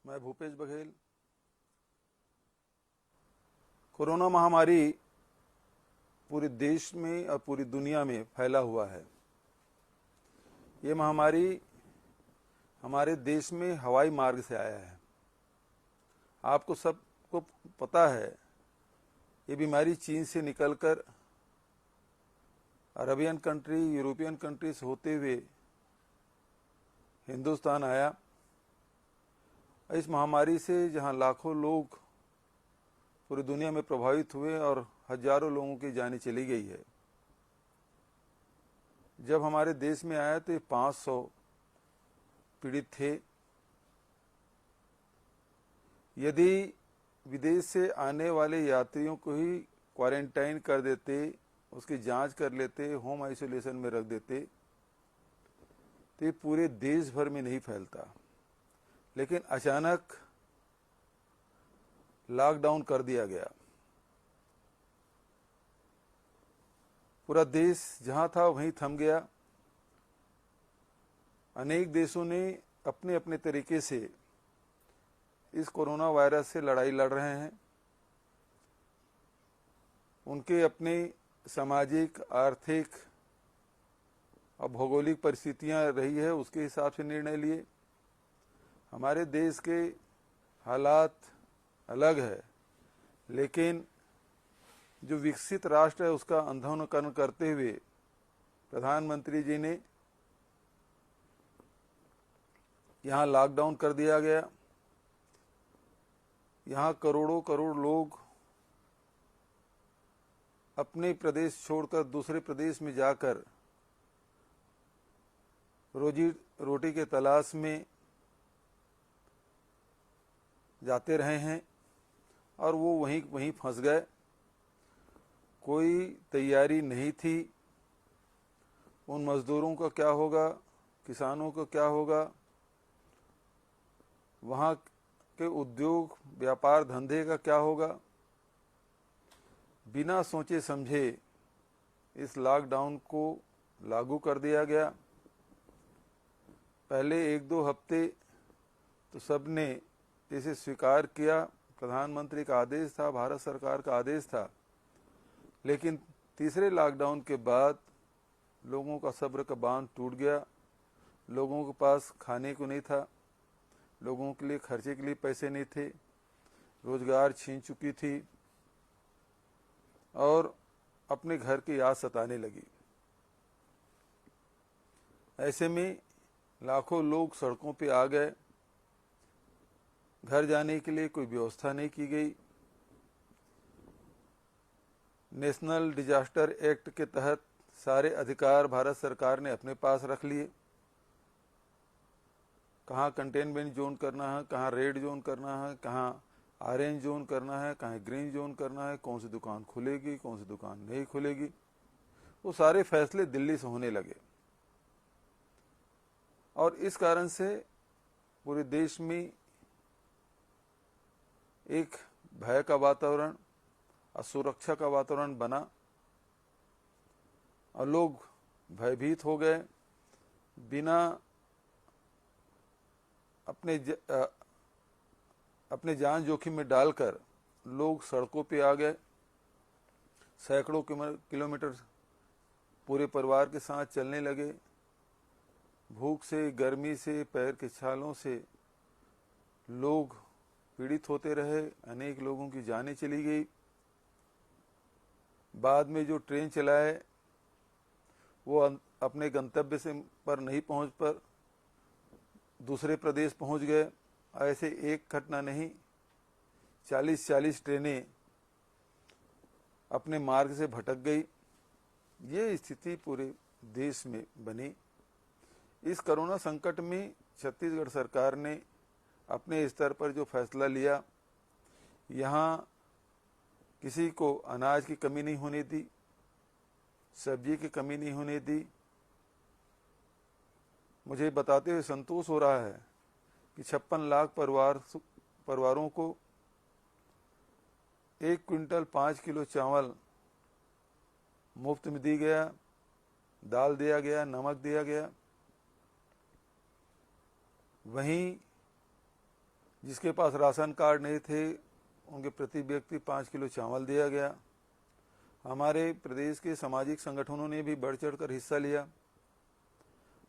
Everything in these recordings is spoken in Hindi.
मैं भूपेश बघेल। कोरोना महामारी पूरे देश में और पूरी दुनिया में फैला हुआ है। ये महामारी हमारे देश में हवाई मार्ग से आया है। आपको सबको पता है, ये बीमारी चीन से निकलकर अरबियन कंट्री, यूरोपियन कंट्रीज होते हुए हिंदुस्तान आया। इस महामारी से जहां लाखों लोग पूरी दुनिया में प्रभावित हुए और हजारों लोगों की जानें चली गई है, जब हमारे देश में आया तो 500 पीड़ित थे। यदि विदेश से आने वाले यात्रियों को ही क्वारंटाइन कर देते, उसकी जांच कर लेते, होम आइसोलेशन में रख देते, तो ये पूरे देश भर में नहीं फैलता। लेकिन अचानक लॉकडाउन कर दिया गया। पूरा देश जहां था वहीं थम गया। अनेक देशों ने अपने अपने तरीके से इस कोरोना वायरस से लड़ाई लड़ रहे हैं। उनके अपने सामाजिक, आर्थिक और भौगोलिक परिस्थितियां रही है, उसके हिसाब से निर्णय लिए। हमारे देश के हालात अलग है, लेकिन जो विकसित राष्ट्र है उसका अंधानुकरण करते हुए प्रधानमंत्री जी ने यहाँ लॉकडाउन कर दिया गया। यहाँ करोड़ों करोड़ लोग अपने प्रदेश छोड़कर दूसरे प्रदेश में जाकर रोजी रोटी के तलाश में जाते रहे हैं और वो वहीं फंस गए। कोई तैयारी नहीं थी। उन मजदूरों का क्या होगा, किसानों का क्या होगा, वहाँ के उद्योग व्यापार धंधे का क्या होगा। बिना सोचे समझे इस लॉकडाउन को लागू कर दिया गया। पहले 1-2 हफ्ते तो सबने इसे स्वीकार किया। प्रधानमंत्री का आदेश था, भारत सरकार का आदेश था। लेकिन तीसरे लॉकडाउन के बाद लोगों का सब्र का बांध टूट गया। लोगों के पास खाने को नहीं था, लोगों के लिए खर्चे के लिए पैसे नहीं थे, रोजगार छीन चुकी थी और अपने घर की याद सताने लगी। ऐसे में लाखों लोग सड़कों पे आ गए। घर जाने के लिए कोई व्यवस्था नहीं की गई। नेशनल डिजास्टर एक्ट के तहत सारे अधिकार भारत सरकार ने अपने पास रख लिए। कहाँ कंटेनमेंट जोन करना है, कहाँ रेड जोन करना है, कहाँ ऑरेंज जोन करना है, कहाँ ग्रीन जोन करना है, कौन सी दुकान खुलेगी, कौन सी दुकान नहीं खुलेगी, वो सारे फैसले दिल्ली से होने लगे। और इस कारण से पूरे देश में एक भय का वातावरण, असुरक्षा का वातावरण बना और लोग भयभीत हो गए। बिना अपने जान जोखिम में डालकर लोग सड़कों पे आ गए। सैकड़ों किलोमीटर पूरे परिवार के साथ चलने लगे। भूख से, गर्मी से, पैर के छालों से लोग पीड़ित होते रहे। अनेक लोगों की जानें चली गई। बाद में जो ट्रेन चलाए वो अपने गंतव्य से पर नहीं पहुंच पर दूसरे प्रदेश पहुंच गए। ऐसे एक घटना नहीं, 40-40 ट्रेनें अपने मार्ग से भटक गई। ये स्थिति पूरे देश में बनी। इस कोरोना संकट में छत्तीसगढ़ सरकार ने अपने स्तर पर जो फैसला लिया, यहाँ किसी को अनाज की कमी नहीं होने दी, सब्जी की कमी नहीं होने दी। मुझे बताते हुए संतोष हो रहा है कि 56 लाख परिवारों को 1 क्विंटल 5 किलो चावल मुफ्त में दी गया, दाल दिया गया, नमक दिया गया। वहीं जिसके पास राशन कार्ड नहीं थे उनके प्रति व्यक्ति 5 किलो चावल दिया गया। हमारे प्रदेश के सामाजिक संगठनों ने भी बढ़ चढ़कर हिस्सा लिया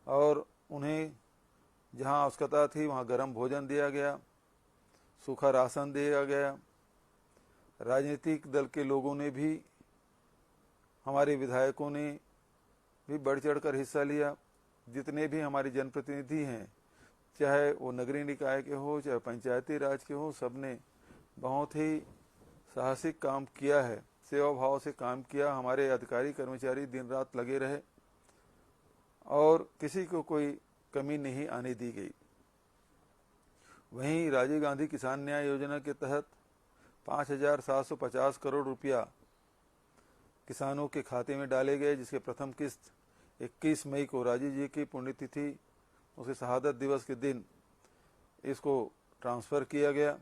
और उन्हें जहां आवश्यकता थी वहां गर्म भोजन दिया गया, सूखा राशन दिया गया। राजनीतिक दल के लोगों ने भी, हमारे विधायकों ने भी बढ़ चढ़कर हिस्सा लिया। जितने भी हमारे जनप्रतिनिधि हैं, चाहे वो नगरीय निकाय के हो चाहे पंचायती राज के हो, सबने बहुत ही साहसिक काम किया है, सेवा भाव से काम किया। हमारे अधिकारी कर्मचारी दिन रात लगे रहे और किसी को कोई कमी नहीं आने दी गई। वहीं राजीव गांधी किसान न्याय योजना के तहत 5,750 करोड़ रुपया किसानों के खाते में डाले गए, जिसके प्रथम किस्त 21 मई को राजीव जी की पुण्यतिथि, उसके शहादत दिवस के दिन इसको ट्रांसफ़र किया गया।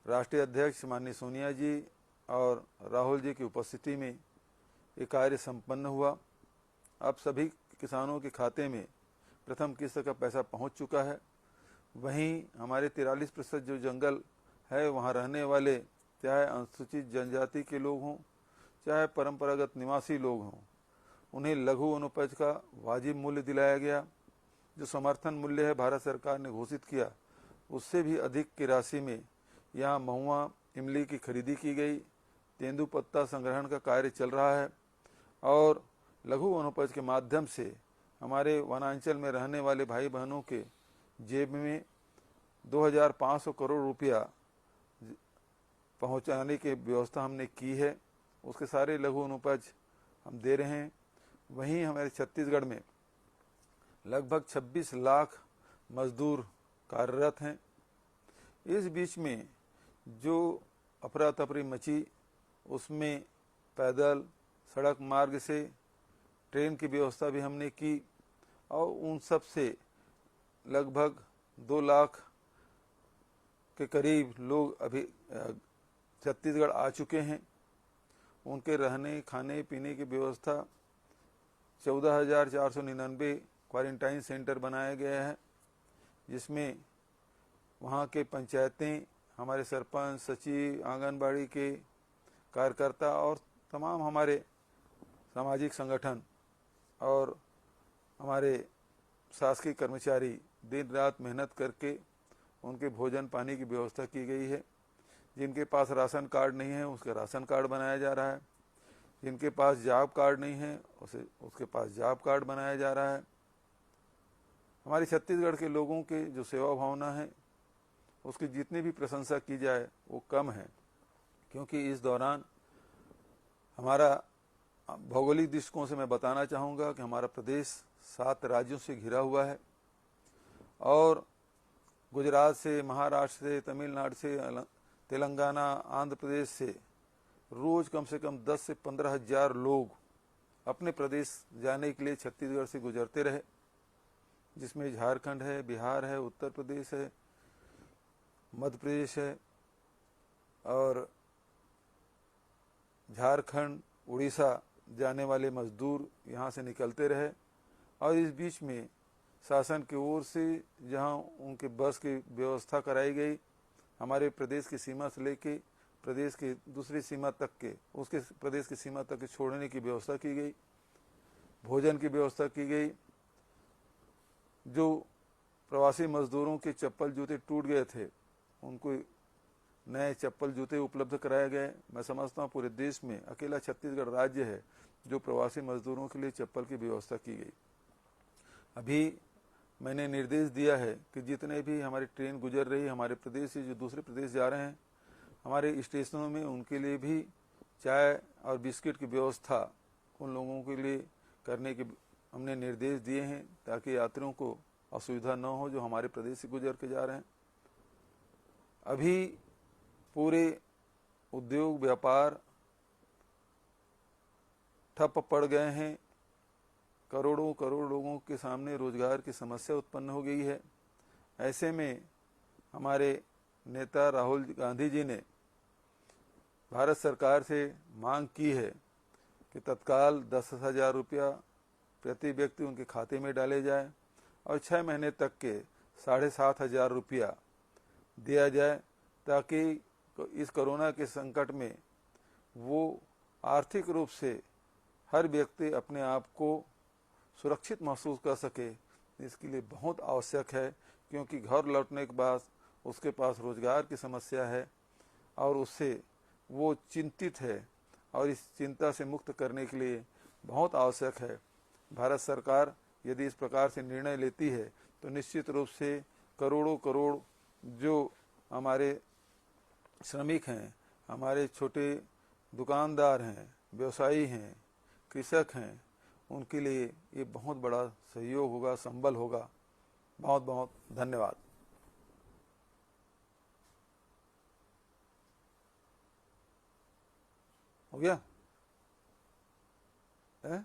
राष्ट्रीय अध्यक्ष माननीय सोनिया जी और राहुल जी की उपस्थिति में ये कार्य संपन्न हुआ। अब सभी किसानों के खाते में प्रथम किस्त का पैसा पहुंच चुका है। वहीं हमारे 43% जो जंगल है वहां रहने वाले, चाहे अनुसूचित जनजाति के लोग हों चाहे परंपरागत निवासी लोग हों, उन्हें लघु अनुपज का वाजिब मूल्य दिलाया गया। जो समर्थन मूल्य है भारत सरकार ने घोषित किया, उससे भी अधिक की राशि में यहाँ महुआ इमली की खरीदी की गई। तेंदुपत्ता संग्रहण का कार्य चल रहा है और लघु अनुपज के माध्यम से हमारे वनांचल में रहने वाले भाई बहनों के जेब में 2,500 करोड़ रुपया पहुंचाने की व्यवस्था हमने की है। उसके सारे लघु अनुपज हम दे रहे हैं। वहीं हमारे छत्तीसगढ़ में लगभग 26 लाख मजदूर कार्यरत हैं। इस बीच में जो अफरा तफरी मची, उसमें पैदल सड़क मार्ग से ट्रेन की व्यवस्था भी हमने की और उन सब से लगभग 2 लाख के करीब लोग अभी छत्तीसगढ़ आ चुके हैं। उनके रहने खाने पीने की व्यवस्था 14,499 क्वारंटाइन सेंटर बनाया गया है, जिसमें वहाँ के पंचायतें, हमारे सरपंच, सचिव, आंगनबाड़ी के कार्यकर्ता और तमाम हमारे सामाजिक संगठन और हमारे शासकीय कर्मचारी दिन रात मेहनत करके उनके भोजन पानी की व्यवस्था की गई है। जिनके पास राशन कार्ड नहीं है उसका राशन कार्ड बनाया जा रहा है, जिनके पास जॉब कार्ड नहीं है उसके पास जॉब कार्ड बनाया जा रहा है। हमारे छत्तीसगढ़ के लोगों के जो सेवा भावना है उसकी जितनी भी प्रशंसा की जाए वो कम है, क्योंकि इस दौरान हमारा भौगोलिक दृष्टिकोण से मैं बताना चाहूँगा कि हमारा प्रदेश 7 राज्यों से घिरा हुआ है और गुजरात से, महाराष्ट्र से, तमिलनाडु से, तेलंगाना, आंध्र प्रदेश से रोज कम से कम 10 से 15 हजार लोग अपने प्रदेश जाने के लिए छत्तीसगढ़ से गुजरते रहे, जिसमें झारखंड है, बिहार है, उत्तर प्रदेश है, मध्य प्रदेश है और झारखंड, उड़ीसा जाने वाले मजदूर यहाँ से निकलते रहे। और इस बीच में शासन की ओर से जहाँ उनके बस की व्यवस्था कराई गई, हमारे प्रदेश की सीमा से लेके प्रदेश की दूसरी सीमा तक के, उसके प्रदेश की सीमा तक के छोड़ने की व्यवस्था की गई, भोजन की व्यवस्था की गई। जो प्रवासी मजदूरों के चप्पल जूते टूट गए थे उनको नए चप्पल जूते उपलब्ध कराए गए। मैं समझता हूँ पूरे देश में अकेला छत्तीसगढ़ राज्य है जो प्रवासी मजदूरों के लिए चप्पल की व्यवस्था की गई। अभी मैंने निर्देश दिया है कि जितने भी हमारी ट्रेन गुजर रही है हमारे प्रदेश से जो दूसरे प्रदेश जा रहे हैं, हमारे स्टेशनों में उनके लिए भी चाय और बिस्किट की व्यवस्था उन लोगों के लिए करने के हमने निर्देश दिए हैं, ताकि यात्रियों को असुविधा न हो जो हमारे प्रदेश से गुजर के जा रहे हैं। अभी पूरे उद्योग व्यापार ठप पड़ गए हैं, करोड़ों करोड़ लोगों के सामने रोजगार की समस्या उत्पन्न हो गई है। ऐसे में हमारे नेता राहुल गांधी जी ने भारत सरकार से मांग की है कि तत्काल 10,000 रुपया प्रति व्यक्ति उनके खाते में डाले जाए और 6 महीने तक के 7,500 रुपया दिया जाए, ताकि इस कोरोना के संकट में वो आर्थिक रूप से हर व्यक्ति अपने आप को सुरक्षित महसूस कर सके। इसके लिए बहुत आवश्यक है, क्योंकि घर लौटने के बाद उसके पास रोजगार की समस्या है और उससे वो चिंतित है, और इस चिंता से मुक्त करने के लिए बहुत आवश्यक है। भारत सरकार यदि इस प्रकार से निर्णय लेती है तो निश्चित रूप से करोड़ों करोड़ जो हमारे श्रमिक हैं, हमारे छोटे दुकानदार हैं, व्यवसायी हैं, कृषक हैं, उनके लिए ये बहुत बड़ा सहयोग होगा, संबल होगा। बहुत बहुत धन्यवाद। हो गया है?